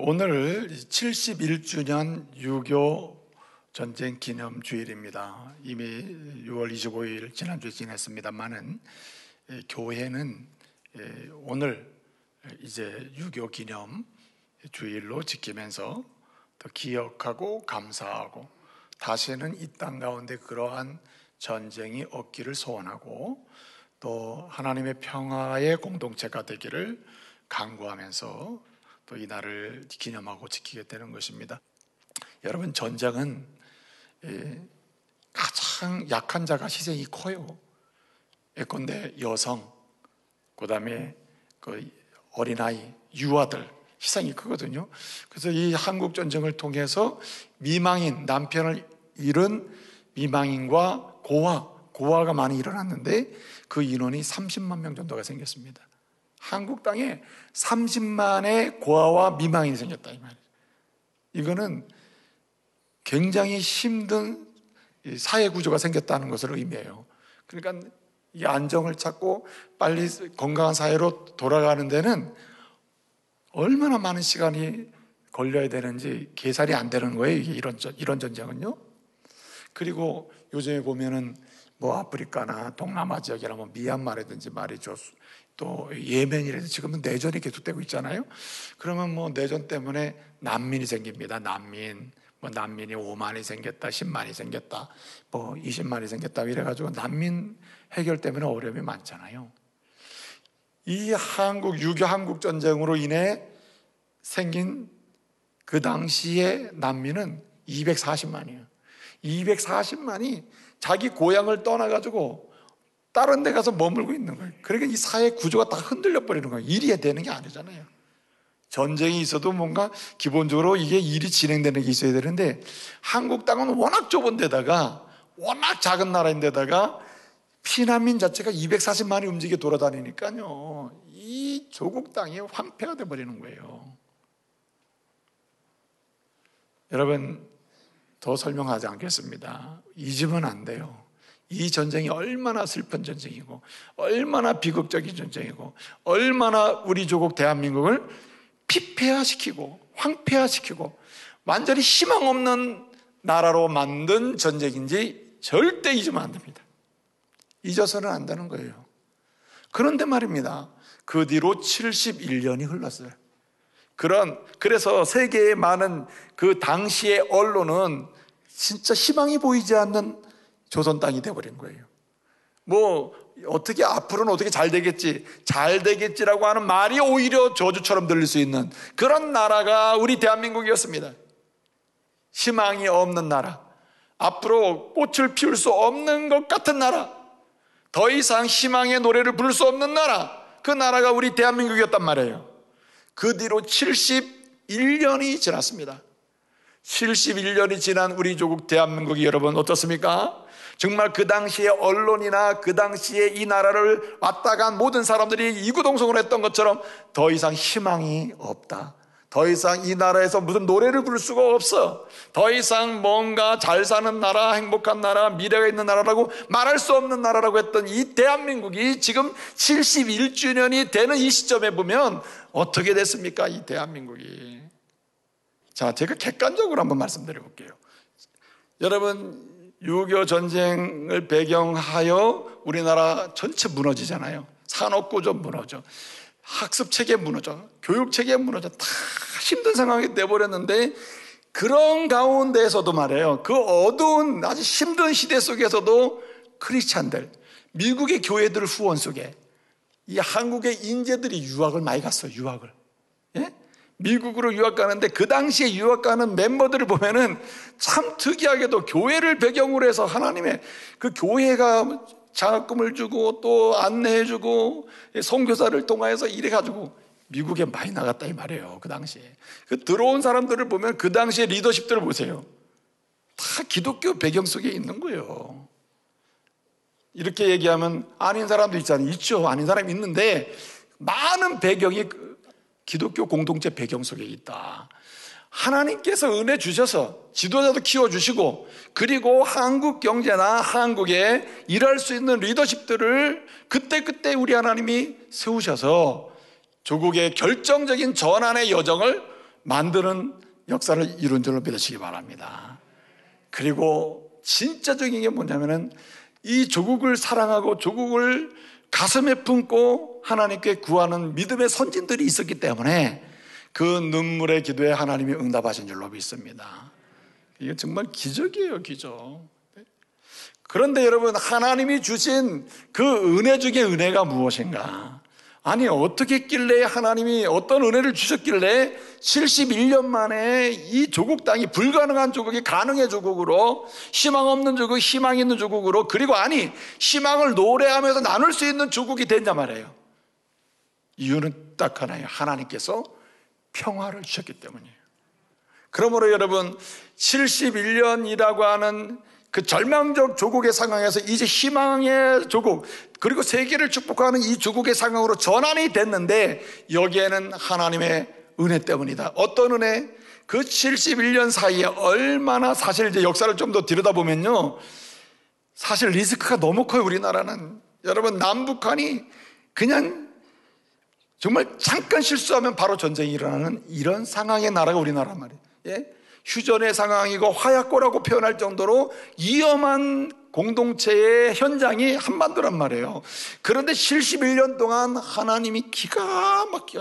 오늘 71주년 6.25 전쟁 기념 주일입니다. 이미 6월 25일 지난주에 지냈습니다만은 교회는 오늘 이제 6.25 기념 주일로 지키면서 더 기억하고 감사하고 다시는 이 땅 가운데 그러한 전쟁이 없기를 소원하고 또 하나님의 평화의 공동체가 되기를 간구하면서 또 이 날을 기념하고 지키게 되는 것입니다. 여러분, 전쟁은 가장 약한 자가 희생이 커요. 예컨대 여성, 그 다음에 그 어린아이, 유아들 희생이 크거든요. 그래서 이 한국 전쟁을 통해서 미망인, 남편을 잃은 미망인과 고아가 많이 일어났는데 그 인원이 30만 명 정도가 생겼습니다. 한국 땅에 30만의 고아와 미망인이 생겼다 이 말이에요. 이거는 굉장히 힘든 사회 구조가 생겼다는 것을 의미해요. 그러니까 이 안정을 찾고 빨리 건강한 사회로 돌아가는 데는 얼마나 많은 시간이 걸려야 되는지 계산이 안 되는 거예요. 이런 전쟁은요. 그리고 요즘에 보면은 뭐 아프리카나 동남아 지역이나 뭐 미얀마라든지 말이죠. 또 예멘이라든지 지금은 내전이 계속되고 있잖아요. 그러면 뭐 내전 때문에 난민이 생깁니다. 난민이 5만이 생겼다, 10만이 생겼다, 뭐 20만이 생겼다 이래가지고 난민 해결 때문에 어려움이 많잖아요. 이 6.25 한국 전쟁으로 인해 생긴 그 당시의 난민은 240만이에요. 240만이 자기 고향을 떠나가지고 다른 데 가서 머물고 있는 거예요. 그러니까 이 사회 구조가 다 흔들려 버리는 거예요. 일이 되는 게 아니잖아요. 전쟁이 있어도 뭔가 기본적으로 이게 일이 진행되는 게 있어야 되는데 한국 땅은 워낙 좁은 데다가 워낙 작은 나라인 데다가 피난민 자체가 240만이 움직여 돌아다니니까요. 이 조국 땅이 황폐가 돼 버리는 거예요. 여러분, 더 설명하지 않겠습니다. 잊으면 안 돼요. 이 전쟁이 얼마나 슬픈 전쟁이고 얼마나 비극적인 전쟁이고 얼마나 우리 조국 대한민국을 피폐화시키고 황폐화시키고 완전히 희망 없는 나라로 만든 전쟁인지 절대 잊으면 안 됩니다. 잊어서는 안 되는 거예요. 그런데 말입니다, 그 뒤로 71년이 흘렀어요. 그래서 세계의 많은 그 당시의 언론은 진짜 희망이 보이지 않는 조선 땅이 되어버린 거예요. 뭐 어떻게 앞으로는 어떻게 잘 되겠지라고 하는 말이 오히려 저주처럼 들릴 수 있는 그런 나라가 우리 대한민국이었습니다. 희망이 없는 나라, 앞으로 꽃을 피울 수 없는 것 같은 나라, 더 이상 희망의 노래를 부를 수 없는 나라, 그 나라가 우리 대한민국이었단 말이에요. 그 뒤로 71년이 지났습니다. 71년이 지난 우리 조국 대한민국이 여러분 어떻습니까? 정말 그 당시에 언론이나 그 당시에 이 나라를 왔다 간 모든 사람들이 이구동성으로 했던 것처럼 더 이상 희망이 없다. 더 이상 이 나라에서 무슨 노래를 부를 수가 없어. 더 이상 뭔가 잘 사는 나라, 행복한 나라, 미래가 있는 나라라고 말할 수 없는 나라라고 했던 이 대한민국이 지금 71주년이 되는 이 시점에 보면 어떻게 됐습니까? 이 대한민국이. 자, 제가 객관적으로 한번 말씀드려 볼게요. 여러분, 6.25 전쟁을 배경하여 우리나라 전체 무너지잖아요. 산업구조 무너져, 학습체계 무너져, 교육체계 무너져, 다 힘든 상황이 내버렸는데 그런 가운데에서도 말이에요, 그 어두운 아주 힘든 시대 속에서도 크리스찬들, 미국의 교회들 후원 속에 이 한국의 인재들이 유학을 많이 갔어요. 유학을. 예? 미국으로 유학 가는데 그 당시에 유학 가는 멤버들을 보면은 참 특이하게도 교회를 배경으로 해서 하나님의 그 교회가 장학금을 주고 또 안내해주고 선교사를 통해서 이래가지고 미국에 많이 나갔다 이 말이에요. 그 당시에 그 들어온 사람들을 보면 그 당시에 리더십들을 보세요. 다 기독교 배경 속에 있는 거예요. 이렇게 얘기하면 아닌 사람도 있잖아요. 있죠. 아닌 사람이 있는데 많은 배경이 기독교 공동체 배경 속에 있다. 하나님께서 은혜 주셔서 지도자도 키워주시고 그리고 한국 경제나 한국에 일할 수 있는 리더십들을 그때 우리 하나님이 세우셔서 조국의 결정적인 전환의 여정을 만드는 역사를 이룬 줄로 믿으시기 바랍니다. 그리고 진짜적인 게 뭐냐면은 이 조국을 사랑하고 조국을 가슴에 품고 하나님께 구하는 믿음의 선진들이 있었기 때문에 그 눈물의 기도에 하나님이 응답하신 줄로 믿습니다. 이게 정말 기적이에요, 기적. 그런데 여러분, 하나님이 주신 그 은혜 중에 은혜가 무엇인가? 아니, 어떻게 했길래 하나님이 어떤 은혜를 주셨길래 71년 만에 이 조국 땅이 불가능한 조국이 가능의 조국으로, 희망 없는 조국, 희망 있는 조국으로, 그리고 아니, 희망을 노래하면서 나눌 수 있는 조국이 됐냐 말이에요. 이유는 딱 하나예요. 하나님께서 평화를 주셨기 때문이에요. 그러므로 여러분, 71년이라고 하는 그 절망적 조국의 상황에서 이제 희망의 조국, 그리고 세계를 축복하는 이 조국의 상황으로 전환이 됐는데, 여기에는 하나님의 은혜 때문이다. 어떤 은혜? 그 71년 사이에 얼마나, 사실 이제 역사를 좀 더 들여다보면요, 사실 리스크가 너무 커요. 우리나라는. 여러분, 남북한이 그냥 정말 잠깐 실수하면 바로 전쟁이 일어나는 이런 상황의 나라가 우리나라 말이에요. 예? 휴전의 상황이고 화약고라고 표현할 정도로 위험한 공동체의 현장이 한반도란 말이에요. 그런데 71년 동안 하나님이 기가 막히게,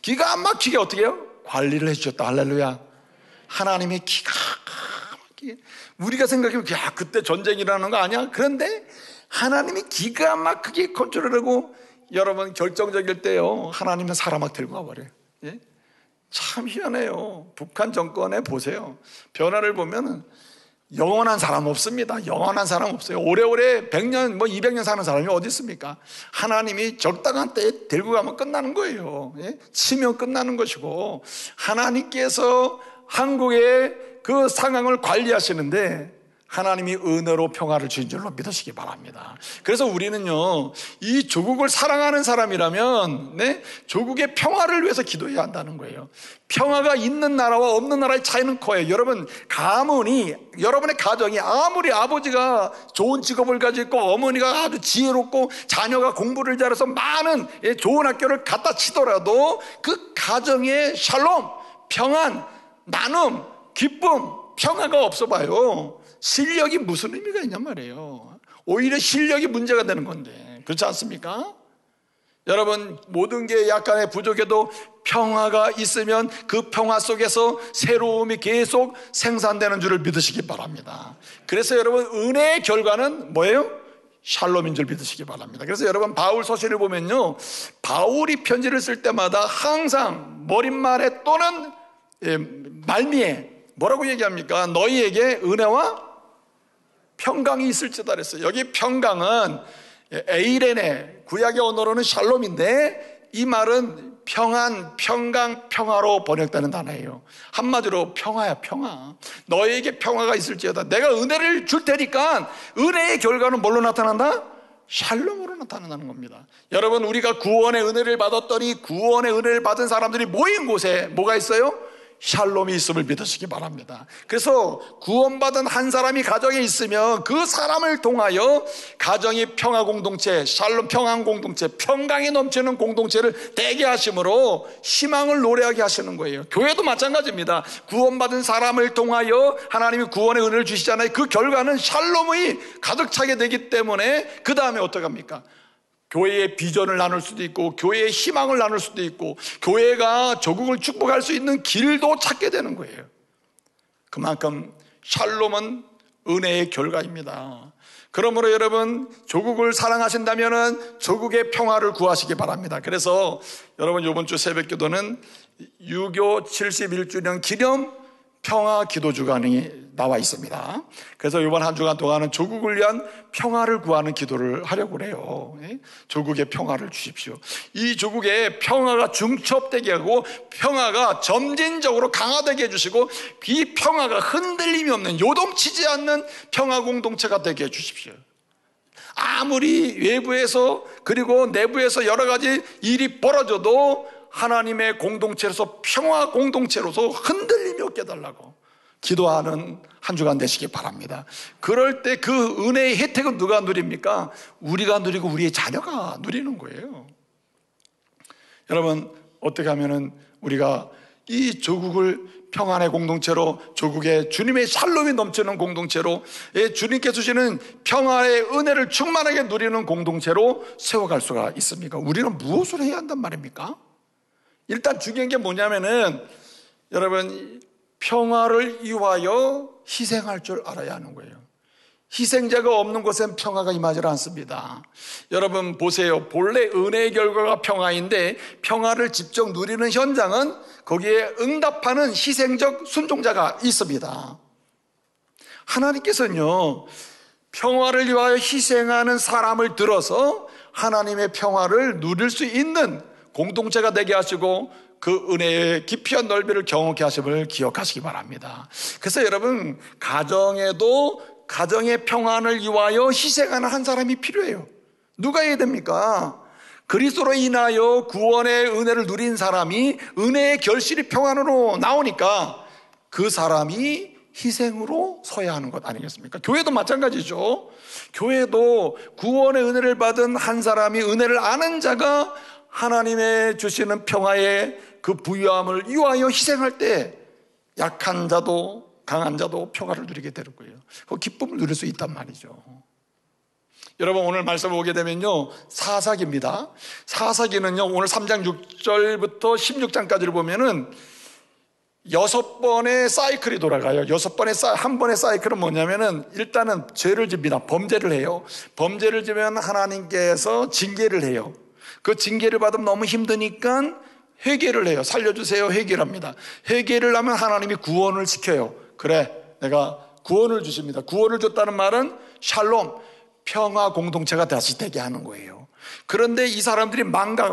기가 막히게 어떻게 해요? 관리를 해주셨다. 할렐루야. 하나님이 기가 막히게. 우리가 생각하면 야, 그때 전쟁이 일어나는 거 아니야? 그런데 하나님이 기가 막히게 컨트롤하고, 여러분, 결정적일 때요, 하나님은 사람 막 들고 와버려요. 예? 참 희한해요. 북한 정권에 보세요. 변화를 보면 영원한 사람 없습니다. 영원한 사람 없어요. 오래오래 100년, 200년 사는 사람이 어디 있습니까? 하나님이 적당한 때에 데리고 가면 끝나는 거예요. 예? 치면 끝나는 것이고, 하나님께서 한국의 그 상황을 관리하시는데 하나님이 은혜로 평화를 주신 줄로 믿으시기 바랍니다. 그래서 우리는요, 이 조국을 사랑하는 사람이라면, 네, 조국의 평화를 위해서 기도해야 한다는 거예요. 평화가 있는 나라와 없는 나라의 차이는 커요. 여러분, 가문이, 여러분의 가정이 아무리 아버지가 좋은 직업을 가지고 있고 어머니가 아주 지혜롭고 자녀가 공부를 잘해서 많은 좋은 학교를 갖다 치더라도 그 가정의 샬롬, 평안, 나눔, 기쁨, 평화가 없어 봐요. 실력이 무슨 의미가 있냔 말이에요. 오히려 실력이 문제가 되는 건데, 그렇지 않습니까? 여러분, 모든 게 약간의 부족해도 평화가 있으면 그 평화 속에서 새로움이 계속 생산되는 줄을 믿으시기 바랍니다. 그래서 여러분, 은혜의 결과는 뭐예요? 샬롬인 줄 믿으시기 바랍니다. 그래서 여러분, 바울 서신을 보면요, 바울이 편지를 쓸 때마다 항상 머릿말에 또는 말미에 뭐라고 얘기합니까? 너희에게 은혜와 평강이 있을지다 그랬어요. 여기 평강은 에이레네, 구약의 언어로는 샬롬인데, 이 말은 평안, 평강, 평화로 번역되는 단어예요. 한마디로 평화야, 평화. 너에게 평화가 있을지어다. 내가 은혜를 줄 테니까 은혜의 결과는 뭘로 나타난다? 샬롬으로 나타난다는 겁니다. 여러분, 우리가 구원의 은혜를 받았더니 구원의 은혜를 받은 사람들이 모인 곳에 뭐가 있어요? 샬롬이 있음을 믿으시기 바랍니다. 그래서 구원받은 한 사람이 가정에 있으면 그 사람을 통하여 가정이 평화 공동체, 샬롬 평안 공동체, 평강이 넘치는 공동체를 되게 하심으로 희망을 노래하게 하시는 거예요. 교회도 마찬가지입니다. 구원받은 사람을 통하여 하나님이 구원의 은혜를 주시잖아요. 그 결과는 샬롬이 가득 차게 되기 때문에 그 다음에 어떻게 합니까? 교회의 비전을 나눌 수도 있고, 교회의 희망을 나눌 수도 있고, 교회가 조국을 축복할 수 있는 길도 찾게 되는 거예요. 그만큼 샬롬은 은혜의 결과입니다. 그러므로 여러분, 조국을 사랑하신다면 조국의 평화를 구하시기 바랍니다. 그래서 여러분, 이번 주 새벽 기도는 유교 71주년 기념 평화 기도 주간이 나와 있습니다. 그래서 이번 한 주간 동안은 조국을 위한 평화를 구하는 기도를 하려고 해요. 조국의 평화를 주십시오. 이 조국의 평화가 중첩되게 하고 평화가 점진적으로 강화되게 해주시고, 이 평화가 흔들림이 없는, 요동치지 않는 평화 공동체가 되게 해주십시오. 아무리 외부에서 그리고 내부에서 여러 가지 일이 벌어져도 하나님의 공동체로서, 평화 공동체로서 흔들림이 없게 해달라고 기도하는 한 주간 되시기 바랍니다. 그럴 때 그 은혜의 혜택은 누가 누립니까? 우리가 누리고 우리의 자녀가 누리는 거예요. 여러분, 어떻게 하면은 우리가 이 조국을 평안의 공동체로, 조국의 주님의 샬롬이 넘치는 공동체로, 주님께서 주시는 평안의 은혜를 충만하게 누리는 공동체로 세워갈 수가 있습니까? 우리는 무엇을 해야 한단 말입니까? 일단 중요한 게 뭐냐면은, 여러분, 평화를 위하여 희생할 줄 알아야 하는 거예요. 희생자가 없는 곳엔 평화가 임하지 않습니다. 여러분 보세요. 본래 은혜의 결과가 평화인데, 평화를 직접 누리는 현장은 거기에 응답하는 희생적 순종자가 있습니다. 하나님께서는요, 평화를 위하여 희생하는 사람을 들어서 하나님의 평화를 누릴 수 있는 공동체가 되게 하시고, 그 은혜의 깊이와 넓이를 경험케 하심을 기억하시기 바랍니다. 그래서 여러분, 가정의 평안을 위하여 희생하는 한 사람이 필요해요. 누가 해야 됩니까? 그리스도로 인하여 구원의 은혜를 누린 사람이, 은혜의 결실이 평안으로 나오니까 그 사람이 희생으로 서야 하는 것 아니겠습니까? 교회도 마찬가지죠. 교회도 구원의 은혜를 받은 한 사람이, 은혜를 아는 자가 하나님의 주시는 평화의 그 부유함을 위하여 희생할 때 약한 자도 강한 자도 평화를 누리게 되는 거예요. 그 기쁨을 누릴 수 있단 말이죠. 여러분, 오늘 말씀을 보게 되면요, 사사기입니다. 사사기는요, 오늘 3장 6절부터 16장까지를 보면은 6번의 사이클이 돌아가요. 한 번의 사이클은 뭐냐면은, 일단은 죄를 집니다. 범죄를 해요. 범죄를 지면 하나님께서 징계를 해요. 그 징계를 받으면 너무 힘드니까 회개를 해요. 살려주세요. 회개를 합니다. 회개를 하면 하나님이 구원을 시켜요. 그래, 내가 구원을 주십니다. 구원을 줬다는 말은 샬롬, 평화 공동체가 다시 되게 하는 거예요. 그런데 이 사람들이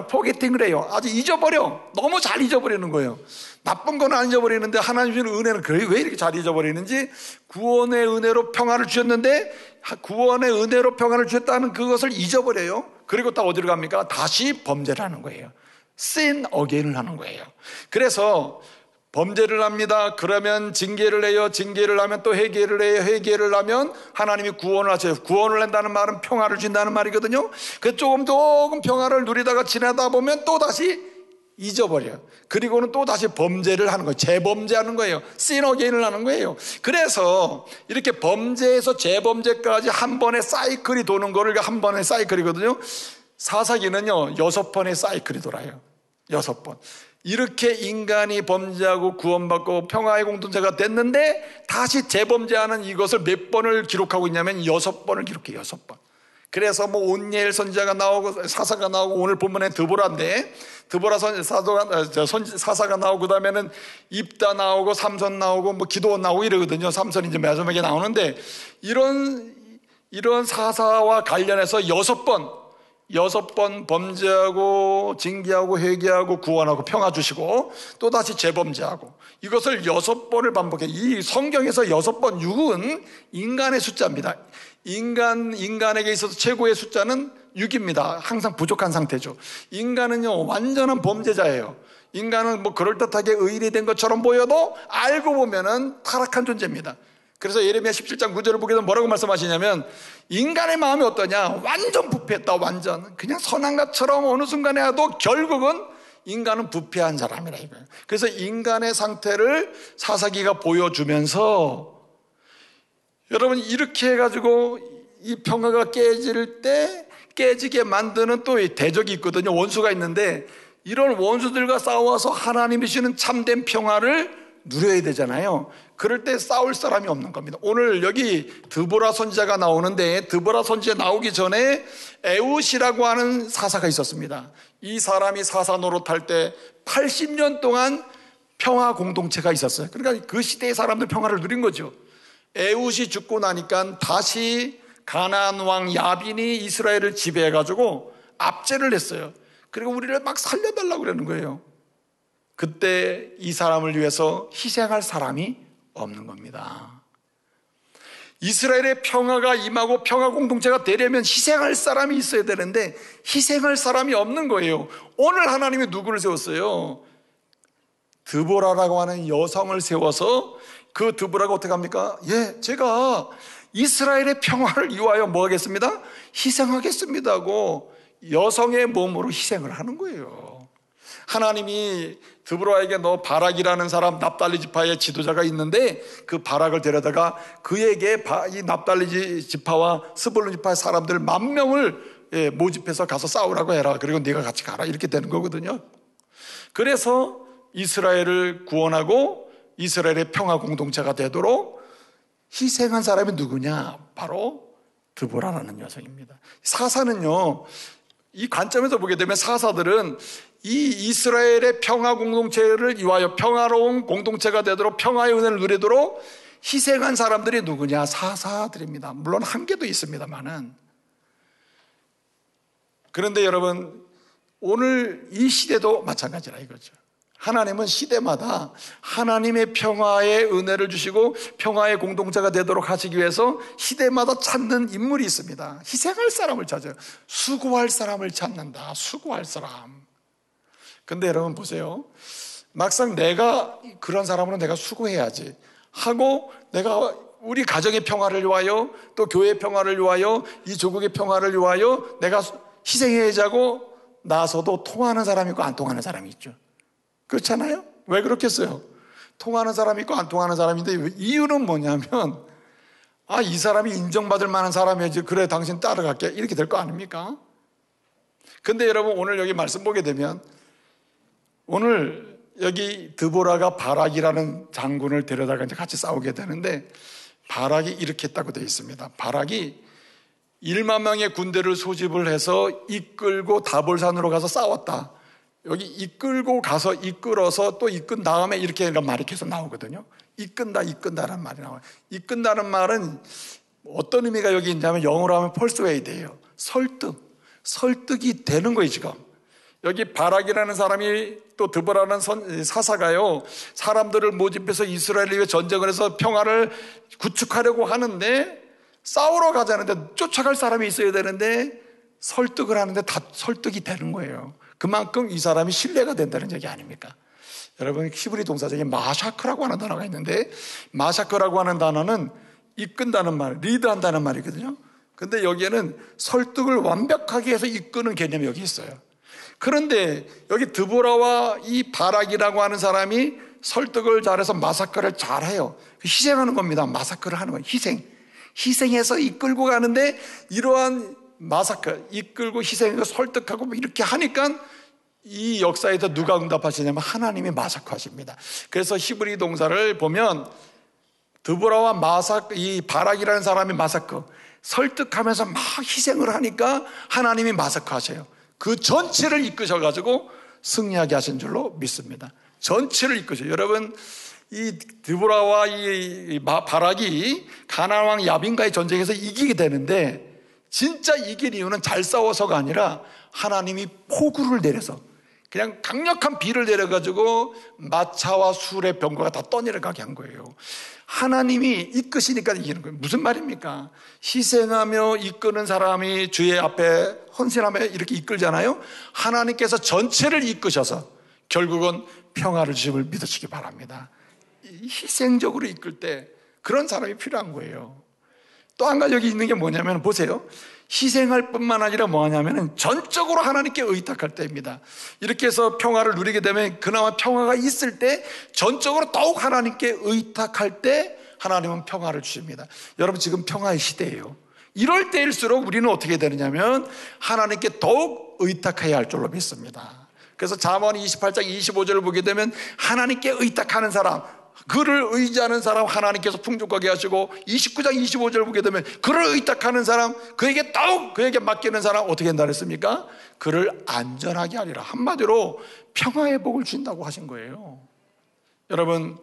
포게팅을 해요. 아주 잊어버려. 너무 잘 잊어버리는 거예요. 나쁜 건 안 잊어버리는데 하나님 주시는 은혜는 왜 이렇게 잘 잊어버리는지, 구원의 은혜로 평화를 주셨는데, 구원의 은혜로 평화를 주셨다는 그것을 잊어버려요. 그리고 다 어디로 갑니까? 다시 범죄를 하는 거예요. sin again을 하는 거예요. 그래서 범죄를 합니다. 그러면 징계를 해요. 징계를 하면 또 회개를 해요. 회개를 하면 하나님이 구원을 하세요. 구원을 한다는 말은 평화를 준다는 말이거든요. 그 조금 평화를 누리다가 지나다 보면 또 다시 잊어버려요. 그리고는 또 다시 범죄를 하는 거예요. 재범죄하는 거예요. sin again을 하는 거예요. 그래서 이렇게 범죄에서 재범죄까지 한 번의 사이클이 도는 거를, 한 번의 사이클이거든요. 사사기는요, 6번의 사이클이 돌아요. 6번. 이렇게 인간이 범죄하고 구원받고 평화의 공동체가 됐는데, 다시 재범죄하는 이것을 몇 번을 기록하고 있냐면 6번을 기록해요. 6번. 그래서 온니엘 선지자가 나오고 사사가 나오고, 오늘 본문에 드보라인데, 드보라 사사가 나오고, 그 다음에는 입다 나오고, 삼선 나오고, 기도원 나오고 이러거든요. 삼선이 이제 마지막에 나오는데, 이런 사사와 관련해서 6번 범죄하고 징계하고 회개하고 구원하고 평화 주시고, 또 다시 재범죄하고, 이것을 6번을 반복해요. 이 성경에서 6번, 6은 인간의 숫자입니다. 인간에게 있어서 최고의 숫자는 6입니다. 항상 부족한 상태죠. 인간은요, 완전한 범죄자예요. 인간은 그럴듯하게 의인이 된 것처럼 보여도 알고 보면은 타락한 존재입니다. 그래서 예레미야 17장 9절을 보게 되면 뭐라고 말씀하시냐면, 인간의 마음이 어떠냐? 완전 부패했다. 완전 그냥 선한 것처럼 어느 순간에 해도 결국은 인간은 부패한 사람이라 이거예요. 그래서 인간의 상태를 사사기가 보여주면서, 여러분, 이렇게 해가지고 이 평화가 깨지게 만드는 또 대적이 있거든요. 원수가 있는데, 이런 원수들과 싸워서 하나님이 주시는 참된 평화를 누려야 되잖아요. 그럴 때 싸울 사람이 없는 겁니다. 오늘 여기 드보라 선지자가 나오는데, 드보라 선지자 나오기 전에 에웃이라고 하는 사사가 있었습니다. 이 사람이 사사 노릇할 때 80년 동안 평화 공동체가 있었어요. 그러니까 그 시대의 사람들 평화를 누린 거죠. 에웃이 죽고 나니까 다시 가나안 왕 야빈이 이스라엘을 지배해가지고 압제를 했어요. 그리고 우리를 막 살려달라고 그러는 거예요. 그때 이 사람을 위해서 희생할 사람이 없는 겁니다. 이스라엘의 평화가 임하고 평화 공동체가 되려면 희생할 사람이 있어야 되는데, 희생할 사람이 없는 거예요. 오늘 하나님이 누구를 세웠어요? 드보라라고 하는 여성을 세워서, 그 드보라가 어떻게 합니까? 제가 이스라엘의 평화를 위하여 뭐 하겠습니다? 희생하겠습니다 하고 여성의 몸으로 희생을 하는 거예요. 하나님이 드보라에게 너 바락이라는 사람, 납달리 지파의 지도자가 있는데 그 바락을 데려다가 그에게 이 납달리 지파와 스불론 지파의 사람들 10,000명을 모집해서 가서 싸우라고 해라. 그리고 네가 같이 가라. 이렇게 되는 거거든요. 그래서 이스라엘을 구원하고 이스라엘의 평화 공동체가 되도록 희생한 사람이 누구냐? 바로 드보라라는 여성입니다. 사사는요, 이 관점에서 보게 되면 사사들은 이 이스라엘의 평화 공동체를 위하여 평화로운 공동체가 되도록 평화의 은혜를 누리도록 희생한 사람들이 누구냐? 사사들입니다. 물론 한계도 있습니다만은. 그런데 여러분, 오늘 이 시대도 마찬가지라 이거죠. 하나님은 시대마다 하나님의 평화의 은혜를 주시고 평화의 공동체가 되도록 하시기 위해서 시대마다 찾는 인물이 있습니다. 희생할 사람을 찾아요. 수고할 사람을 찾는다. 수고할 사람. 근데 여러분 보세요. 막상 내가 그런 사람으로 내가 수고해야지 하고 내가 우리 가정의 평화를 위하여 또 교회의 평화를 위하여 이 조국의 평화를 위하여 내가 희생해야지 하고 나서도 통하는 사람이 있고 안 통하는 사람이 있죠. 그렇잖아요? 왜 그렇겠어요? 통하는 사람이 있고 안 통하는 사람인데 이유는 뭐냐면 이 사람이 인정받을 만한 사람이지 그래 당신 따라갈게 이렇게 될 거 아닙니까? 근데 여러분 오늘 여기 말씀 보게 되면 오늘 여기 드보라가 바락이라는 장군을 데려다가 이제 같이 싸우게 되는데 바락이 이렇게 했다고 되어 있습니다. 바락이 10,000명의 군대를 소집을 해서 이끌고 다볼산으로 가서 싸웠다. 여기 이끌어서 또 이끈 다음에 이렇게 이런 말이 계속 나오거든요. 이끈다라는 말이 나와요. 이끈다는 말은 어떤 의미가 여기 있냐면 영어로 하면 persuade예요. 설득이 되는 거예요 지금. 여기 바락이라는 사람이 또 드보라는 사사가요 사람들을 모집해서 이스라엘을 위해 전쟁을 해서 평화를 구축하려고 하는데 싸우러 가자는데 쫓아갈 사람이 있어야 되는데 설득을 하는데 다 설득이 되는 거예요. 그만큼 이 사람이 신뢰가 된다는 얘기 아닙니까? 여러분 히브리 동사적인 마샤크라고 하는 단어가 있는데 마샤크라고 하는 단어는 이끈다는 말, 리드한다는 말이거든요. 근데 여기에는 설득을 완벽하게 해서 이끄는 개념이 여기 있어요. 그런데 여기 드보라와 이 바락이라고 하는 사람이 설득을 잘해서 마사크를 잘해요. 희생하는 겁니다. 마사크를 하는 거예요. 희생해서 이끌고 가는데 이러한 마사크, 이끌고 희생해서 설득하고 이렇게 하니까 이 역사에서 누가 응답하시냐면 하나님이 마사크 하십니다. 그래서 히브리 동사를 보면 드보라와 이 바락이라는 사람이 마사크, 설득하면서 막 희생을 하니까 하나님이 마사크 하셔요. 그 전체를 이끄셔가지고 승리하게 하신 줄로 믿습니다. 전체를 이끄셔요. 여러분 이 드보라와 이 바락이 가나안 왕 야빈과의 전쟁에서 이기게 되는데 진짜 이긴 이유는 잘 싸워서가 아니라 하나님이 폭우를 내려서 그냥 강력한 비를 내려가지고 마차와 술의 병거가 다 떠내려가게 한 거예요. 하나님이 이끄시니까 이기는 거예요. 무슨 말입니까? 희생하며 이끄는 사람이 주의 앞에 헌신하며 이렇게 이끌잖아요. 하나님께서 전체를 이끄셔서 결국은 평화를 주심을 믿으시기 바랍니다. 희생적으로 이끌 때 그런 사람이 필요한 거예요. 또 한 가지 여기 있는 게 뭐냐면 보세요. 희생할 뿐만 아니라 뭐하냐면 전적으로 하나님께 의탁할 때입니다. 이렇게 해서 평화를 누리게 되면 그나마 평화가 있을 때 전적으로 더욱 하나님께 의탁할 때 하나님은 평화를 주십니다. 여러분 지금 평화의 시대예요. 이럴 때일수록 우리는 어떻게 되느냐면 하나님께 더욱 의탁해야 할 줄로 믿습니다. 그래서 잠언 28장 25절을 보게 되면 하나님께 의탁하는 사람, 그를 의지하는 사람 하나님께서 풍족하게 하시고 29장 25절을 보게 되면 그를 의탁하는 사람, 그에게 더욱 그에게 맡기는 사람 어떻게 한다 그랬습니까? 그를 안전하게 하리라. 한마디로 평화의 복을 준다고 하신 거예요. 여러분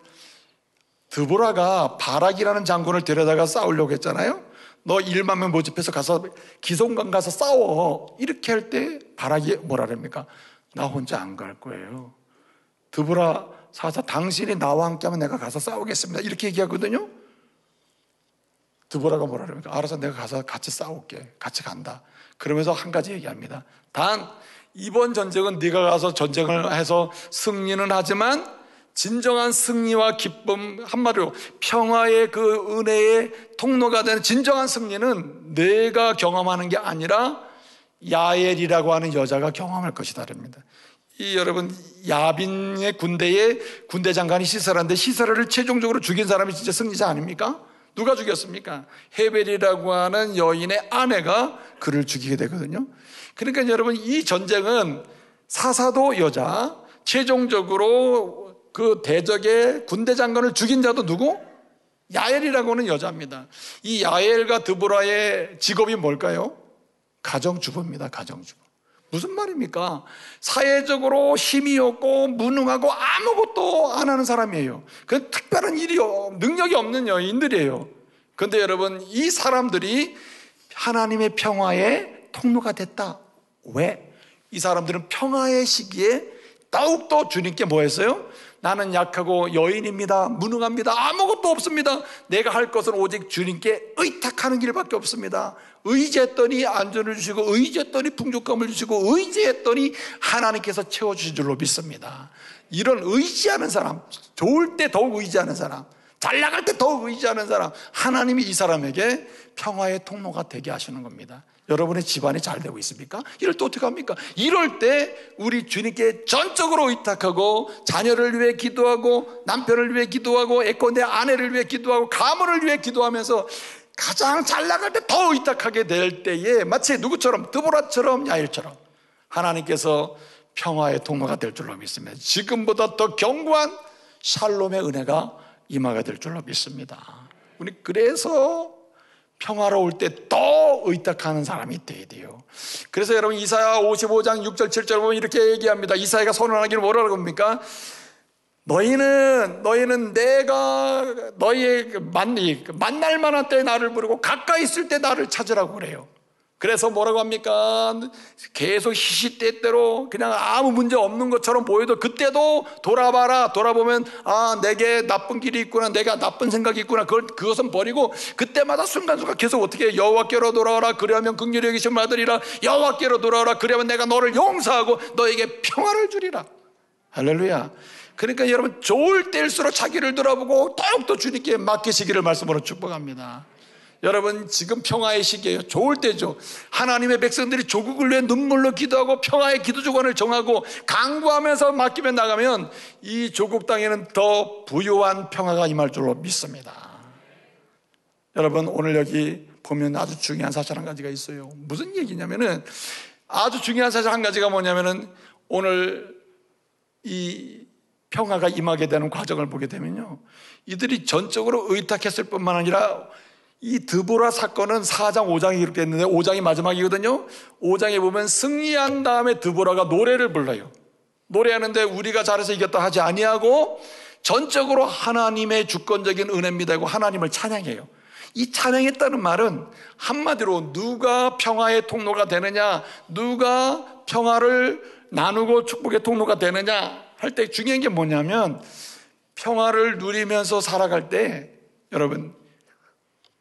드보라가 바락이라는 장군을 데려다가 싸우려고 했잖아요. 너 10,000명 모집해서 가서 기송강 가서 싸워 이렇게 할 때 바락이 뭐라 그럽니까? 나 혼자 안 갈 거예요. 드보라 사사 당신이 나와 함께하면 내가 가서 싸우겠습니다 이렇게 얘기하거든요. 드보라가 뭐라 그럽니까? 알아서 내가 가서 같이 싸울게. 같이 간다. 그러면서 한 가지 얘기합니다. 단 이번 전쟁은 네가 가서 전쟁을 해서 승리는 하지만 진정한 승리와 기쁨, 한마디로 평화의 그 은혜의 통로가 되는 진정한 승리는 내가 경험하는 게 아니라 야엘이라고 하는 여자가 경험할 것이다 그럽니다. 여러분 야빈의 군대에 군대 장관이 시세라인데 시세라를 최종적으로 죽인 사람이 진짜 승리자 아닙니까? 누가 죽였습니까? 헤벨이라고 하는 여인의 아내가 그를 죽이게 되거든요. 그러니까 여러분 이 전쟁은 사사도 여자, 최종적으로 그 대적의 군대 장관을 죽인 자도 누구? 야엘이라고 하는 여자입니다. 이 야엘과 드보라의 직업이 뭘까요? 가정주부입니다. 가정주부. 무슨 말입니까? 사회적으로 힘이 없고 무능하고 아무것도 안 하는 사람이에요. 그 특별한 일이 능력이 없는 여인들이에요. 그런데 여러분 이 사람들이 하나님의 평화의 통로가 됐다. 왜? 이 사람들은 평화의 시기에 더욱더 주님께 뭐 했어요? 나는 약하고 여인입니다. 무능합니다. 아무것도 없습니다. 내가 할 것은 오직 주님께 의탁하는 길밖에 없습니다. 의지했더니 안전을 주시고 의지했더니 풍족감을 주시고 의지했더니 하나님께서 채워주신 줄로 믿습니다. 이런 의지하는 사람, 좋을 때 더욱 의지하는 사람, 잘 나갈 때 더욱 의지하는 사람, 하나님이 이 사람에게 평화의 통로가 되게 하시는 겁니다. 여러분의 집안이 잘 되고 있습니까? 이럴 때 어떻게 합니까? 이럴 때 우리 주님께 전적으로 의탁하고 자녀를 위해 기도하고 남편을 위해 기도하고 애건대 아내를 위해 기도하고 가문을 위해 기도하면서 가장 잘 나갈 때 더 의탁하게 될 때에 마치 누구처럼? 드보라처럼 야엘처럼 하나님께서 평화의 통로가 될 줄로 믿습니다. 지금보다 더 견고한 샬롬의 은혜가 임하게 될 줄로 믿습니다. 우리 그래서 평화로울 때 더 의탁하는 사람이 돼야 돼요. 그래서 여러분 이사야 55장 6절 7절 보면 이렇게 얘기합니다. 이사야가 선언하기를 뭐라고 합니까? 너희는 내가 너희의 만날 만한 때에 나를 부르고 가까이 있을 때 나를 찾으라고 그래요. 그래서 뭐라고 합니까? 계속 시시때때로 그냥 아무 문제 없는 것처럼 보여도 그때도 돌아봐라. 돌아보면 내게 나쁜 길이 있구나, 내가 나쁜 생각이 있구나. 그것은 버리고 그때마다 순간순간 계속 어떻게 여호와께로 돌아오라. 그리하면 긍휼히 여기심을 받으리라. 여호와께로 돌아오라. 그리하면 내가 너를 용서하고 너에게 평화를 주리라. 할렐루야. 그러니까 여러분 좋을 때일수록 자기를 돌아보고 더욱더 주님께 맡기시기를 말씀으로 축복합니다. 여러분 지금 평화의 시기예요. 좋을 때죠. 하나님의 백성들이 조국을 위해 눈물로 기도하고 평화의 기도 조건을 정하고 강구하면서 맡기며 나가면 이 조국 땅에는 더 부유한 평화가 임할 줄로 믿습니다. 여러분 오늘 여기 보면 아주 중요한 사실 한 가지가 있어요. 무슨 얘기냐면은 아주 중요한 사실 한 가지가 뭐냐면은 오늘 이 평화가 임하게 되는 과정을 보게 되면요, 이들이 전적으로 의탁했을 뿐만 아니라 이 드보라 사건은 4장 5장에 이렇게 했는데 5장이 마지막이거든요. 5장에 보면 승리한 다음에 드보라가 노래를 불러요. 노래하는데 우리가 잘해서 이겼다 하지 아니하고 전적으로 하나님의 주권적인 은혜입니다 하고 하나님을 찬양해요. 이 찬양했다는 말은 한마디로 누가 평화의 통로가 되느냐, 누가 평화를 나누고 축복의 통로가 되느냐 할 때 중요한 게 뭐냐면 평화를 누리면서 살아갈 때 여러분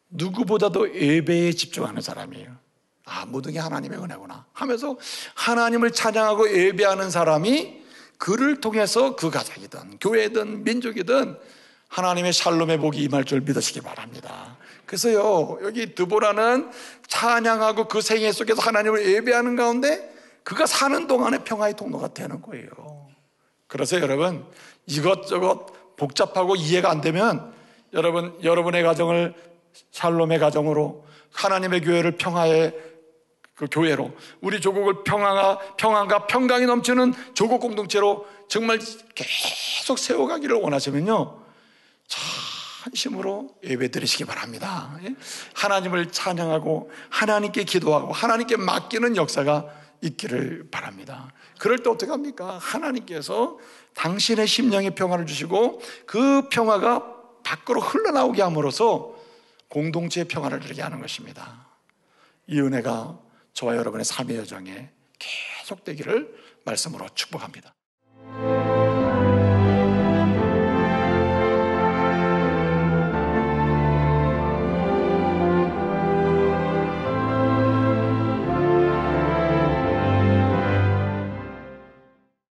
누구보다도 예배에 집중하는 사람이에요. 모든 게 하나님의 은혜구나 하면서 하나님을 찬양하고 예배하는 사람이 그를 통해서 그 가정이든 교회든 민족이든 하나님의 샬롬의 복이 임할 줄 믿으시기 바랍니다. 그래서요 여기 드보라는 찬양하고 그 생애 속에서 하나님을 예배하는 가운데 그가 사는 동안에 평화의 통로가 되는 거예요. 그래서 여러분 이것저것 복잡하고 이해가 안 되면 여러분의 가정을 샬롬의 가정으로, 하나님의 교회를 평화의 그 교회로, 우리 조국을 평안과 평강이 넘치는 조국 공동체로 정말 계속 세워가기를 원하시면요 전심으로 예배 드리시기 바랍니다. 하나님을 찬양하고 하나님께 기도하고 하나님께 맡기는 역사가 있기를 바랍니다. 그럴 때 어떻게 합니까? 하나님께서 당신의 심령에 평화를 주시고 그 평화가 밖으로 흘러나오게 함으로써 공동체의 평화를 누리게 하는 것입니다. 이 은혜가 저와 여러분의 삶의 여정에 계속되기를 말씀으로 축복합니다.